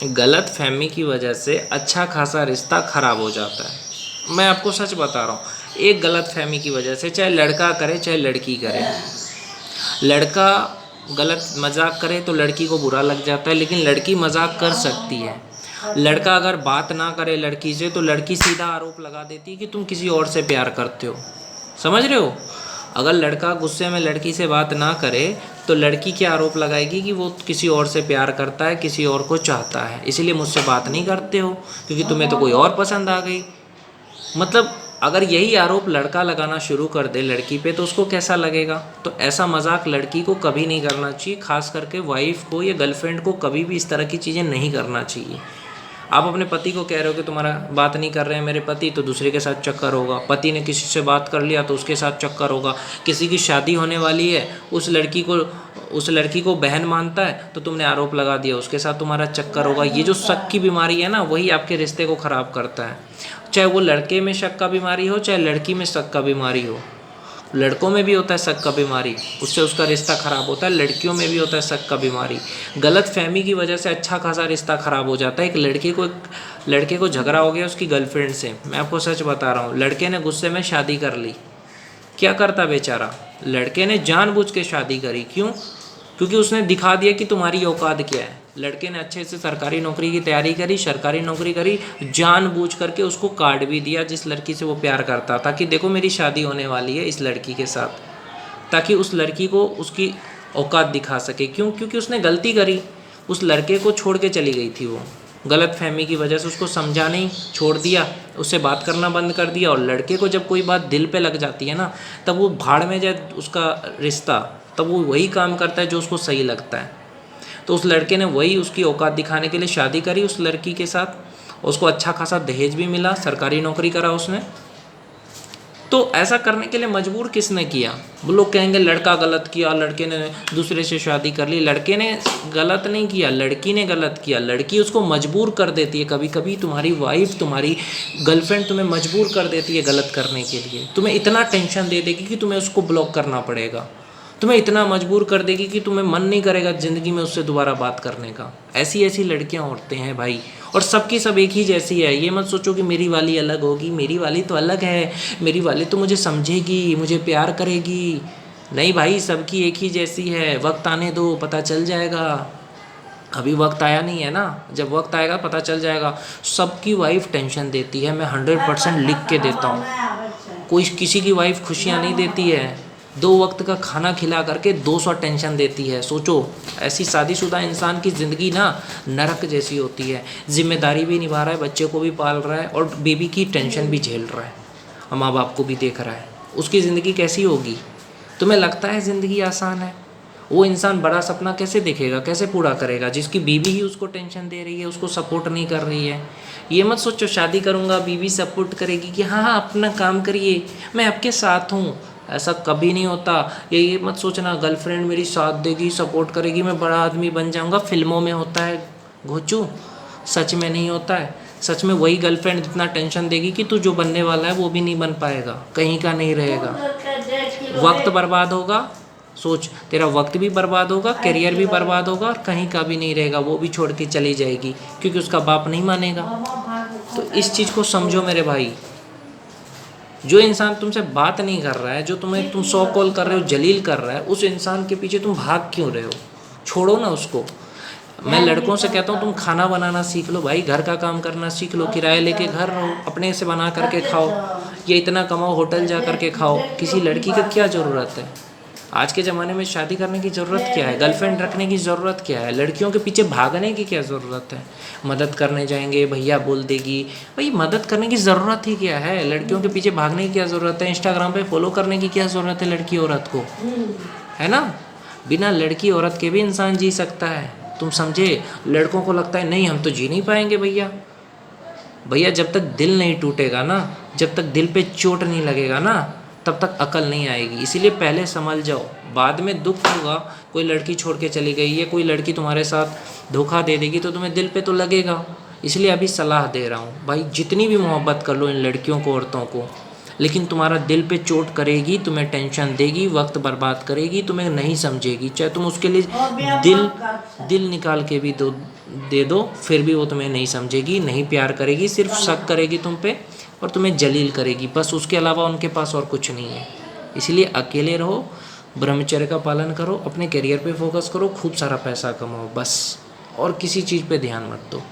गलत फहमी की वजह से अच्छा खासा रिश्ता खराब हो जाता है। मैं आपको सच बता रहा हूँ, एक गलत फहमी की वजह से, चाहे लड़का करे चाहे लड़की करे, लड़का गलत मजाक करे तो लड़की को बुरा लग जाता है, लेकिन लड़की मजाक कर सकती है। लड़का अगर बात ना करे लड़की से तो लड़की सीधा आरोप लगा देती है कि तुम किसी और से प्यार करते हो। समझ रहे हो? अगर लड़का गुस्से में लड़की से बात ना करे तो लड़की क्या आरोप लगाएगी कि वो किसी और से प्यार करता है, किसी और को चाहता है, इसीलिए मुझसे बात नहीं करते हो क्योंकि तुम्हें तो कोई और पसंद आ गई। मतलब अगर यही आरोप लड़का लगाना शुरू कर दे लड़की पे तो उसको कैसा लगेगा? तो ऐसा मजाक लड़की को कभी नहीं करना चाहिए, खास करके वाइफ को या गर्लफ्रेंड को कभी भी इस तरह की चीज़ें नहीं करना चाहिए। आप अपने पति को कह रहे हो कि तुम्हारा बात नहीं कर रहे हैं मेरे पति, तो दूसरे के साथ चक्कर होगा। पति ने किसी से बात कर लिया तो उसके साथ चक्कर होगा। किसी की शादी होने वाली है, उस लड़की को बहन मानता है तो तुमने आरोप लगा दिया, उसके साथ तुम्हारा चक्कर होगा। ये जो शक की बीमारी है ना, वही आपके रिश्ते को ख़राब करता है। चाहे वो लड़के में शक का बीमारी हो, चाहे लड़की में शक का बीमारी हो। लड़कों में भी होता है शक का बीमारी, उससे उसका रिश्ता ख़राब होता है। लड़कियों में भी होता है शक का बीमारी। गलत फहमी की वजह से अच्छा खासा रिश्ता ख़राब हो जाता है। एक लड़के को झगड़ा हो गया उसकी गर्लफ्रेंड से, मैं आपको सच बता रहा हूँ, लड़के ने गुस्से में शादी कर ली। क्या करता बेचारा? लड़के ने जानबूझ के शादी करी। क्यों? क्योंकि उसने दिखा दिया कि तुम्हारी औकात क्या है। लड़के ने अच्छे से सरकारी नौकरी की तैयारी करी, सरकारी नौकरी करी, जानबूझ करके उसको कार्ड भी दिया जिस लड़की से वो प्यार करता था कि देखो मेरी शादी होने वाली है इस लड़की के साथ, ताकि उस लड़की को उसकी औकात दिखा सके। क्यों? क्योंकि उसने गलती करी, उस लड़के को छोड़ के चली गई थी वो। गलत फहमी की वजह से उसको समझा नहीं, छोड़ दिया, उससे बात करना बंद कर दिया। और लड़के को जब कोई बात दिल पे लग जाती है ना, तब वो भाड़ में जाए उसका रिश्ता, तब वो वही काम करता है जो उसको सही लगता है। तो उस लड़के ने वही उसकी औकात दिखाने के लिए शादी करी उस लड़की के साथ। उसको अच्छा खासा दहेज भी मिला, सरकारी नौकरी करा उसने। तो ऐसा करने के लिए मजबूर किसने किया? वो लोग कहेंगे लड़का गलत किया, लड़के ने दूसरे से शादी कर ली। लड़के ने गलत नहीं किया, लड़की ने गलत किया। लड़की उसको मजबूर कर देती है। कभी कभी तुम्हारी वाइफ, तुम्हारी गर्लफ्रेंड तुम्हें मजबूर कर देती है गलत करने के लिए। तुम्हें इतना टेंशन दे देगी कि तुम्हें उसको ब्लॉक करना पड़ेगा। तुम्हें इतना मजबूर कर देगी कि तुम्हें मन नहीं करेगा ज़िंदगी में उससे दोबारा बात करने का। ऐसी ऐसी लड़कियां होते हैं भाई। और सबकी सब एक ही जैसी है। ये मत सोचो कि मेरी वाली अलग होगी, मेरी वाली तो अलग है, मेरी वाली तो मुझे समझेगी, मुझे प्यार करेगी। नहीं भाई, सबकी एक ही जैसी है। वक्त आने दो, पता चल जाएगा। अभी वक्त आया नहीं है ना, जब वक्त आएगा पता चल जाएगा। सबकी वाइफ टेंशन देती है, मैं 100% लिख के देता हूँ। कोई किसी की वाइफ खुशियाँ नहीं देती है। 2 वक्त का खाना खिला करके 200 टेंशन देती है। सोचो, ऐसी शादीशुदा इंसान की ज़िंदगी ना नरक जैसी होती है। जिम्मेदारी भी निभा रहा है, बच्चे को भी पाल रहा है और बेबी की टेंशन भी झेल रहा है, और माँ बाप को भी देख रहा है। उसकी ज़िंदगी कैसी होगी? तुम्हें लगता है ज़िंदगी आसान है? वो इंसान बड़ा सपना कैसे देखेगा, कैसे पूरा करेगा, जिसकी बीवी ही उसको टेंशन दे रही है, उसको सपोर्ट नहीं कर रही है। ये मत सोचो शादी करूँगा बीवी सपोर्ट करेगी कि हाँ हाँ अपना काम करिए, मैं आपके साथ हूँ। ऐसा कभी नहीं होता। ये मत सोचना गर्लफ्रेंड मेरी साथ देगी, सपोर्ट करेगी, मैं बड़ा आदमी बन जाऊँगा। फिल्मों में होता है घोचू, सच में नहीं होता है। सच में वही गर्लफ्रेंड जितना टेंशन देगी कि तू जो बनने वाला है वो भी नहीं बन पाएगा, कहीं का नहीं रहेगा। वक्त बर्बाद होगा। सोच, तेरा वक्त भी बर्बाद होगा, करियर भी बर्बाद होगा, और कहीं का भी नहीं रहेगा। वो भी छोड़ के चली जाएगी क्योंकि उसका बाप नहीं मानेगा। तो इस चीज़ को समझो मेरे भाई। जो इंसान तुमसे बात नहीं कर रहा है, जो तुम 100 कॉल कर रहे हो, जलील कर रहा है, उस इंसान के पीछे तुम भाग क्यों रहे हो? छोड़ो ना उसको। मैं लड़कों से कहता हूँ तुम खाना बनाना सीख लो भाई, घर का काम करना सीख लो, किराए लेके घर रहो, अपने से बना करके खाओ। ये इतना कमाओ, होटल जा करके खाओ। किसी लड़की का क्या ज़रूरत है? आज के ज़माने में शादी करने की ज़रूरत क्या है? गर्लफ्रेंड रखने की ज़रूरत क्या है? लड़कियों के पीछे भागने की क्या ज़रूरत है? मदद करने जाएंगे, भैया बोल देगी। भाई मदद करने की ज़रूरत ही क्या है? लड़कियों के पीछे भागने की क्या ज़रूरत है? इंस्टाग्राम पे फॉलो करने की क्या ज़रूरत है लड़की औरत को? है ना? बिना लड़की औरत के भी इंसान जी सकता है। तुम समझे? लड़कों को लगता है नहीं हम तो जी नहीं पाएंगे भैया। भैया जब तक दिल नहीं टूटेगा ना, जब तक दिल पे चोट नहीं लगेगा ना, तब तक अकल नहीं आएगी। इसीलिए पहले समझ जाओ, बाद में दुख होगा। कोई लड़की छोड़ के चली गई है, कोई लड़की तुम्हारे साथ धोखा दे देगी तो तुम्हें दिल पे तो लगेगा। इसलिए अभी सलाह दे रहा हूँ भाई, जितनी भी मोहब्बत कर लो इन लड़कियों को, औरतों को, लेकिन तुम्हारा दिल पे चोट करेगी, तुम्हें टेंशन देगी, वक्त बर्बाद करेगी, तुम्हें नहीं समझेगी। चाहे तुम उसके लिए दिल निकाल के भी दे दो, फिर भी वो तुम्हें नहीं समझेगी, नहीं प्यार करेगी, सिर्फ शक करेगी तुम पे और तुम्हें जलील करेगी, बस उसके अलावा उनके पास और कुछ नहीं है। इसलिए अकेले रहो, ब्रह्मचर्य का पालन करो, अपने करियर पे फोकस करो, खूब सारा पैसा कमाओ बस, और किसी चीज़ पे ध्यान मत दो।